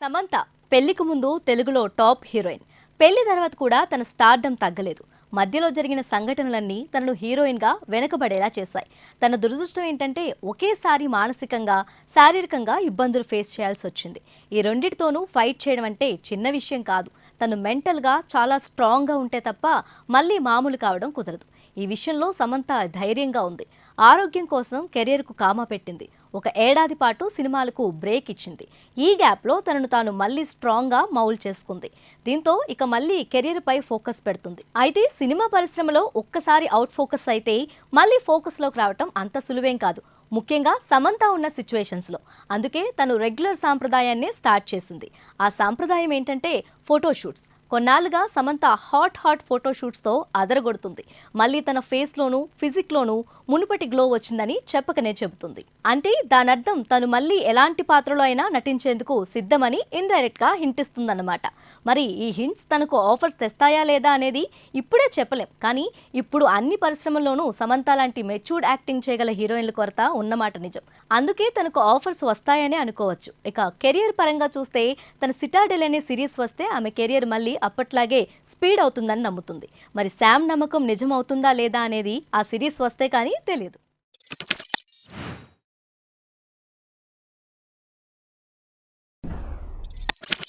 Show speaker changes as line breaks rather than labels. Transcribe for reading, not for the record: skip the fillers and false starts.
సమంత పెళ్లికి ముందు తెలుగులో టాప్ హీరోయిన్. పెళ్లి తర్వాత కూడా తన స్టార్డమ్ తగ్గలేదు. మధ్యలో జరిగిన సంఘటనలన్నీ తనను హీరోయిన్గా వెనకబడేలా చేశాయి. తన దురదృష్టం ఏంటంటే ఒకేసారి మానసికంగా, శారీరకంగా ఇబ్బందులు ఫేస్ చేయాల్సి వచ్చింది. ఈ రెండిటితోనూ ఫైట్ చేయడం అంటే చిన్న విషయం కాదు. తను మెంటల్గా చాలా స్ట్రాంగ్గా ఉంటే తప్ప మళ్ళీ మామూలు కావడం కుదరదు. ఈ విషయంలో సమంత ధైర్యంగా ఉంది. ఆరోగ్యం కోసం కెరియర్కు కామా పెట్టింది. ఒక ఏడాది పాటు సినిమాలకు బ్రేక్ ఇచ్చింది. ఈ గ్యాప్లో తనను తాను మళ్ళీ స్ట్రాంగ్గా మౌల్డ్ చేసుకుంది. దీంతో ఇక మళ్ళీ కెరియర్పై ఫోకస్ పెడుతుంది. అయితే సినిమా పరిశ్రమలో ఒక్కసారి అవుట్ ఫోకస్ అయితే మళ్ళీ ఫోకస్లోకి రావటం అంత సులువేం కాదు, ముఖ్యంగా సమంత ఉన్న సిచ్యువేషన్స్లో. అందుకే తను రెగ్యులర్ సాంప్రదాయాన్నే స్టార్ట్ చేసింది. ఆ సాంప్రదాయం ఏంటంటే ఫోటోషూట్స్. కొన్నాళ్ళుగా సమంత హాట్ ఫోటోషూట్స్తో అదరగొడుతుంది. మళ్ళీ తన ఫేస్లోనూ ఫిజిక్లోనూ మునుపటి గ్లో వచ్చిందని చెప్పకనే చెబుతుంది. అంటే దానర్థం తను మళ్ళీ ఎలాంటి పాత్రలో అయినా నటించేందుకు సిద్ధమని ఇండైరెక్ట్గా హింట్ ఇస్తుందన్నమాట. మరి ఈ హింట్స్ తనకు ఆఫర్స్ తెస్తాయా లేదా అనేది ఇప్పుడే చెప్పలేం. కానీ ఇప్పుడు అన్ని పరిశ్రమల్లోనూ సమంత లాంటి మెచ్యూర్డ్ యాక్టింగ్ చేయగల హీరోయిన్ల కొరత ఉన్నమాట నిజం. అందుకే తనకు ఆఫర్స్ వస్తాయనే అనుకోవచ్చు. ఇక కెరియర్ పరంగా చూస్తే తన సిటాడెల్ అనే సిరీస్ వస్తే ఆమె కెరియర్ మళ్ళీ అప్పట్లాగే స్పీడ్ అవుతుందని నమ్ముతుంది. మరి శామ్ నమ్మకం నిజం అవుతుందా లేదా అనేది ఆ సిరీస్ వస్తే కానీ తెలియదు.